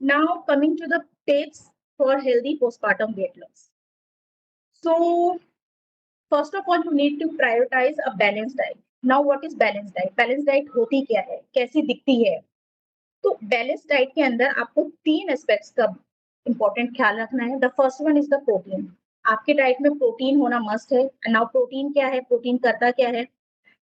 Now coming to the tips for healthy postpartum weight loss. So first of all, you need to prioritize a balanced diet. Now what is balanced diet? Balanced diet होती क्या है, कैसी दिखती है? तो balance diet के अंदर आपको 3 एस्पेक्ट्स का इंपॉर्टेंट ख्याल रखना है। The first one is the protein. आपके डाइट में प्रोटीन होना मस्ट है। नाउ प्रोटीन क्या है? प्रोटीन करता क्या है?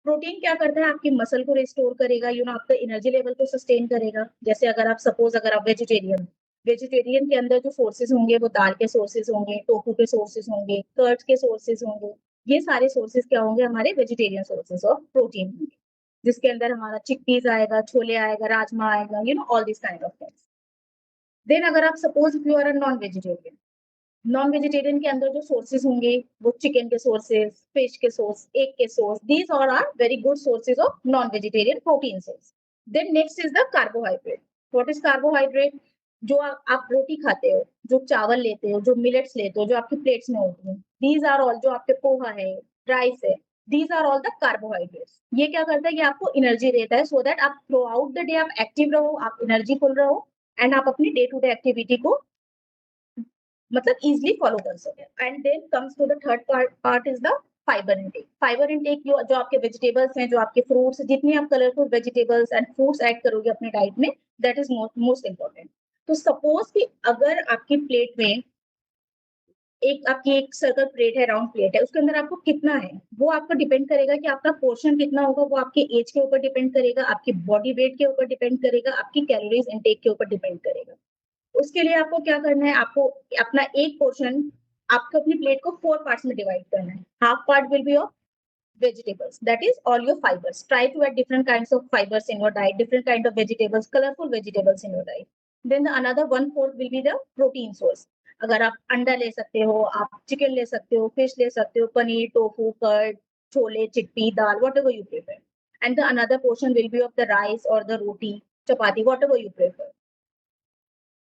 प्रोटीन क्या करता है? आपकी मसल को रिस्टोर करेगा, आपका एनर्जी लेवल को सस्टेन करेगा। जैसे अगर आप सपोज अगर आप वेजिटेरियन वेजिटेरियन के अंदर जो सोर्सेज होंगे वो दाल के सोर्सेज होंगे, टोफू के सोर्सेज होंगे, कर्ड्स के सोर्सेज होंगे। ये सारे सोर्सेज क्या होंगे? हमारे वेजिटेरियन सोर्सेज ऑफ प्रोटीन होंगे, जिसके अंदर हमारा चिकपीस आएगा, छोले आएगा, राजमा आएगा, all this kind of things. Then अगर आप suppose if you are a non vegetarian के अंदर जो सोर्सेज होंगे वो चिकन के सोर्सेज, फिश के सोर्स, एग के source, these all are very good sources of non vegetarian protein source. Then next is the carbohydrate. What is carbohydrate? जो आप रोटी खाते हो, जो चावल लेते हो, जो मिलेट्स लेते हो, जो आपकी प्लेट्स में होती है, दीज आर ऑल, जो आपके पोहा है, राइस है, these are all the carbohydrates. ये क्या करता है? ये आपको एनर्जी देता है सो दैट आप थ्रू आउट द डे आप एक्टिव रहो, आप एनर्जीफुल रहो एंड आप अपनी डे टू डे एक्टिविटी को मतलब इजिली फॉलो कर सके। And then comes to the third part is the fibre intake. Fibre intake जो आपके वेजिटेबल्स हैं, जो आपके फ्रूट्स, जितनी आप colourful vegetables and fruits add करोगे अपने डाइट में, दैट इज मोस्ट इंपॉर्टेंट। तो सपोज कि अगर आपकी प्लेट में आपकी एक सर्कल प्लेट है, राउंड प्लेट है, उसके अंदर आपको कितना है वो आपको डिपेंड करेगा कि आपका पोर्शन कितना होगा। वो आपके एज के ऊपर डिपेंड करेगा, आपकी बॉडी वेट के ऊपर डिपेंड करेगा, आपकी कैलोरीज इनटेक के ऊपर डिपेंड करेगा। उसके लिए आपको क्या करना है? आपको अपना एक पोर्शन, आपको अपनी प्लेट को 4 पार्ट्स में डिवाइड करना है। Half part will be of vegetables, that is all your fibers. Try to add different kinds of fibers in your diet, different kind of vegetables, colorful vegetables in your diet. Then the another 1/4 will be the protein source. अगर आप अंडा ले सकते हो, आप chicken ले सकते हो, फिश ले सकते हो, पनीर, टोफू, कर्ड, छोले, चिकपी, दाल, whatever you prefer. And the another portion will be of the rice or the roti, chapati, whatever you prefer.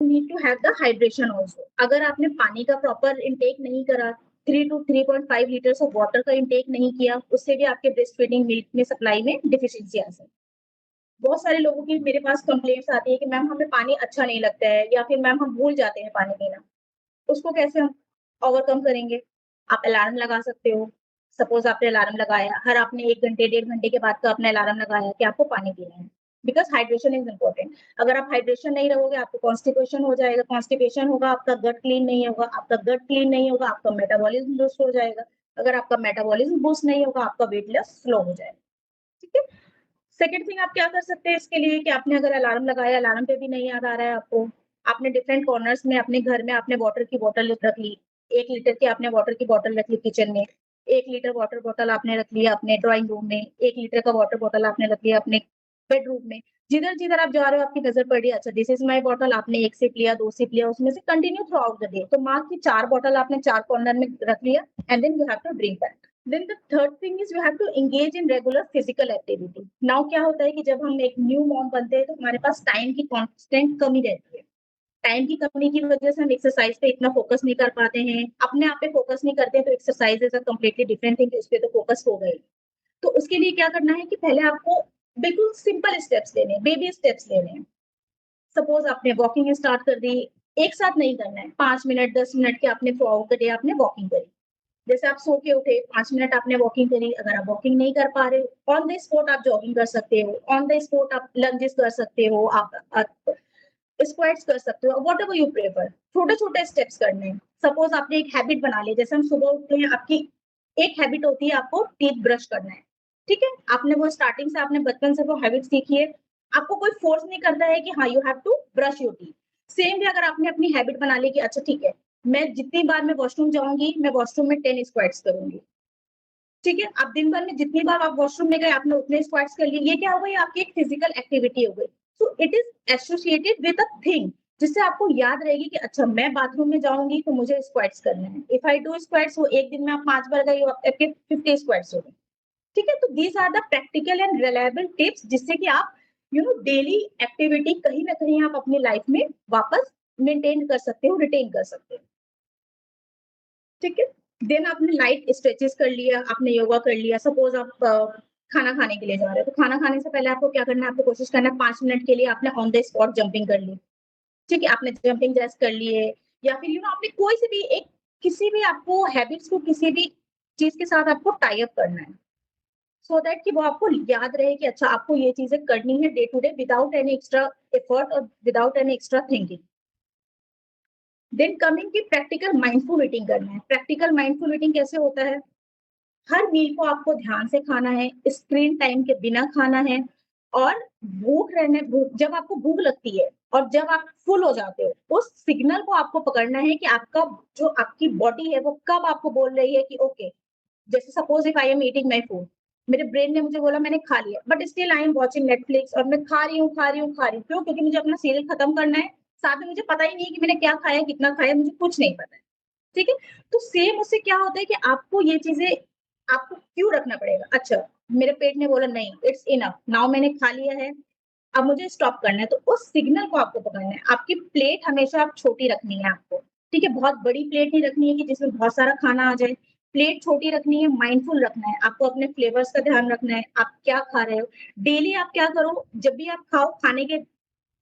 Need to have the hydration also. अगर आपने पानी का प्रॉपर इंटेक नहीं करा, 3 to 3.5 लीटर्स ऑफ वाटर का intake नहीं किया, उससे भी आपके ब्रेस्ट फीडिंग मिल्क में सप्लाई में डिफिशियंसी आ सकती है। बहुत सारे लोगों की मेरे पास कंप्लेंट्स आती है कि मैम हमें पानी अच्छा नहीं लगता है, या फिर मैम हम भूल जाते हैं पानी पीना। उसको कैसे हम ओवरकम करेंगे? आप अलार्म लगा सकते हो। सपोज आपने अलार्म लगाया, हर आपने 1 घंटे 1.5 घंटे के बाद का अपना अलार्म लगाया कि आपको पानी पीना है, बिकॉज हाइड्रेशन इज इम्पोर्टेंट। अगर आप हाइड्रेशन नहीं रहोगे, आपको कॉन्स्टिपेशन हो जाएगा, कॉन्स्टिपेशन होगा, आपका गट क्लीन नहीं होगा, आपका गट क्लीन नहीं होगा, आपका मेटाबॉलिज्म बूस्ट हो जाएगा। अगर आपका मेटाबॉलिज्म बूस्ट नहीं होगा, आपका वेट लॉस स्लो हो जाएगा। ठीक है। सेकंड थिंग आप क्या कर सकते हैं इसके लिए कि आपने अगर अलार्म लगाया, अलार्म पे भी नहीं याद आ रहा है आपको, आपने डिफरेंट कॉर्नर्स में अपने घर में आपने वाटर की बॉटल रख ली। 1 लीटर की आपने वाटर की बॉटल रख ली किचन में, 1 लीटर वाटर बॉटल आपने रख लिया अपने ड्राइंग रूम में, 1 लीटर का वाटर बॉटल आपने रख लिया अपने बेडरूम में। जिधर जिधर आप जा रहे हो आपकी नजर पड़ रही है, अच्छा दिस इज माई बॉटल, आपने 1 सिप लिया, 2 सिप लिया, उसमें से continue throughout the day. तो मार्क की 4 बॉटल आपने 4 कॉर्नर में रख लिया and then you have to drink that. Then the third thing is you have to engage in regular physical activity. Now क्या होता है कि जब हम एक न्यू मॉम बनते हैं तो हमारे पास टाइम की कांस्टेंट कमी रहती है। टाइम की कमी की वजह से हम एक्सरसाइज पे इतना फोकस नहीं कर पाते हैं, अपने आप पे फोकस नहीं करते हैं, तो exercise is a completely different thing, उस पे तो फोकस हो गई। तो उसके लिए क्या करना है कि पहले आपको बिल्कुल सिंपल स्टेप्स लेने हैं, बेबी स्टेप्स लेने हैं। सपोज आपने वॉकिंग स्टार्ट कर दी, एक साथ नहीं करना है, 5 मिनट 10 मिनट के आपने थ्रू आउट द डे आपने वॉकिंग करी। जैसे आप सो के उठे, 5 मिनट आपने वॉकिंग करी। अगर आप वॉकिंग नहीं कर पा रहे हो, ऑन द स्पॉट आप जॉगिंग कर सकते हो, ऑन द स्पॉट आप लंजेस कर सकते हो, आप स्क्वाट्स कर सकते हो, वॉट एवर यू प्रेफर। छोटे छोटे स्टेप्स करने हैं। सपोज आपने एक हैबिट बना ली, जैसे हम सुबह उठते हैं, आपकी एक हैबिट होती है आपको टीथ ब्रश करना है। ठीक है, आपने वो स्टार्टिंग से आपने बचपन से वो हैबिट सीखी है, आपको कोई फोर्स नहीं करता है कि हाँ you have to brush your teeth. Same भी अगर आपने अपनी हैबिट बना ली कि अच्छा ठीक है, मैं जितनी बार मैं वॉशरूम जाऊंगी, मैं वॉशरूम में 10 स्क्वाट्स करूंगी। ठीक है, आप दिन भर में जितनी बार आप वॉशरूम में गए, आपने उतने स्क्वाट्स कर लिए। ये क्या हो गई? आपकी एक फिजिकल एक्टिविटी हो गई। So it is associated with a thing, जिससे आपको याद रहेगी कि अच्छा मैं बाथरूम में जाऊंगी तो मुझे स्क्वाट्स करना है। इफ आई डू स्क्वाट्स, वो एक दिन में आप 5 बार गई हो, आपके 50 स्क्वाट्स हो गए। ठीक है, तो these are the practical and reliable tips, जिससे कि आप डेली एक्टिविटी कहीं ना कहीं आप अपनी लाइफ में वापस मेंटेन कर सकते हो, रिटेन कर सकते हो। ठीक है, देन आपने लाइट स्ट्रेचेस कर लिया, आपने योगा कर लिया। सपोज आप खाना खाने के लिए जा रहे हो, तो खाना खाने से पहले आपको क्या करना है? आपको कोशिश करना है 5 मिनट के लिए आपने ऑन द स्पॉट जंपिंग कर ली। ठीक है, आपने जंपिंग जैक्स कर लिए या फिर आपने कोई से भी एक किसी भी आपको हैबिट्स को किसी भी चीज़ के साथ आपको टाई अप करना है। सो दैट कि वो आपको याद रहे कि अच्छा आपको ये चीज़ें करनी है day to day without any extra effort और without any extra thinking. Then coming की प्रैक्टिकल माइंडफुल ईटिंग करना है। प्रैक्टिकल माइंडफुल ईटिंग कैसे होता है? हर मील को आपको ध्यान से खाना है, स्क्रीन टाइम के बिना खाना है और भूख जब आपको भूख लगती है और जब आप फुल हो जाते हो, उस सिग्नल को आपको पकड़ना है कि आपका जो आपकी बॉडी है वो कब आपको बोल रही है कि ओके, जैसे suppose if I am eating my food, मेरे ब्रेन ने मुझे बोला मैंने खा लिया, but still I am watching Netflix और मैं खा रही हूँ, खा रही हूँ, खा रही हूँ। क्यों? क्योंकि मुझे अपना सीरियल खत्म करना है, साथ में मुझे पता ही नहीं है कि मैंने क्या खाया, कितना खाया, मुझे कुछ नहीं पता है। ठीक है? तो सेम उससे क्या होता है कि आपको ये चीज़ें आपको क्यों रखना पड़ेगा? अच्छा, मेरे पेट ने बोला नहीं, इट्स इनफ, नाउ मैंने खा लिया है, अब मुझे स्टॉप करना है। तो उस सिग्नल को आपको पकड़ना है। आपकी प्लेट हमेशा आप छोटी रखनी है आपको, ठीक है? बहुत बड़ी प्लेट नहीं रखनी है कि जिसमें बहुत सारा खाना आ जाए। प्लेट छोटी रखनी है, माइंडफुल रखना है, आपको अपने फ्लेवर्स का ध्यान रखना है, आप क्या खा रहे हो। डेली आप क्या करो, जब भी आप खाओ, खाने के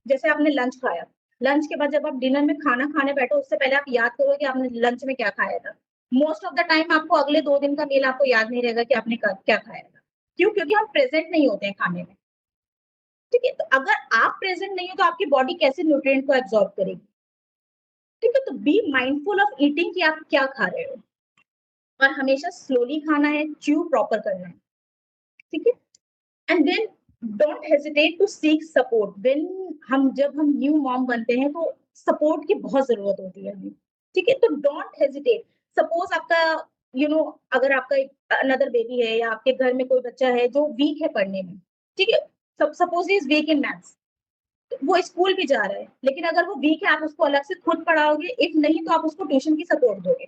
जैसे आपने लंच खाया, लंच के बाद जब आप डिनर में खाना खाने बैठो, उससे पहले आप याद करो कि आपने लंच में क्या खाया था। मोस्ट ऑफ द टाइम आपको अगले 2 दिन का मील आपको याद नहीं रहेगा कि आपने क्या खाया था। क्यों? क्योंकि हम प्रेज़ेंट नहीं होते हैं खाने में, ठीक है? तो अगर आप प्रेज़ेंट नहीं हो तो आपकी बॉडी कैसे न्यूट्रिएंट को एब्ज़ॉर्ब करेगी, ठीक है? तो बी माइंडफुल ऑफ ईटिंग कि आप क्या खा रहे हो और हमेशा स्लोली खाना है, च्यू प्रॉपर करना है, ठीक है? And then don't hesitate to seek support when जब हम न्यू मॉम बनते हैं तो सपोर्ट की बहुत जरूरत होती है हमें, ठीक है? तो डोंट हेजिटेट। सपोज आपका अगर आपका अनदर बेबी है या आपके घर में कोई बच्चा है जो वीक है पढ़ने में, ठीक है? Suppose is weak in maths, वो स्कूल भी जा रहा है, लेकिन अगर वो वीक है आप उसको अलग से खुद पढ़ाओगे, इफ नहीं तो आप उसको ट्यूशन की सपोर्ट दोगे,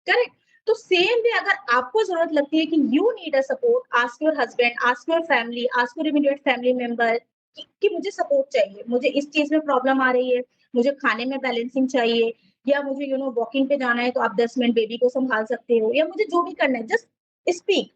करेक्ट? तो सेम वे अगर आपको जरूरत लगती है कि you need a support, ask your husband, ask your family, ask your immediate family member कि मुझे सपोर्ट चाहिए, मुझे इस चीज में प्रॉब्लम आ रही है, मुझे खाने में बैलेंसिंग चाहिए या मुझे वॉकिंग पे जाना है तो आप 10 मिनट बेबी को संभाल सकते हो या मुझे जो भी करना है, जस्ट स्पीक।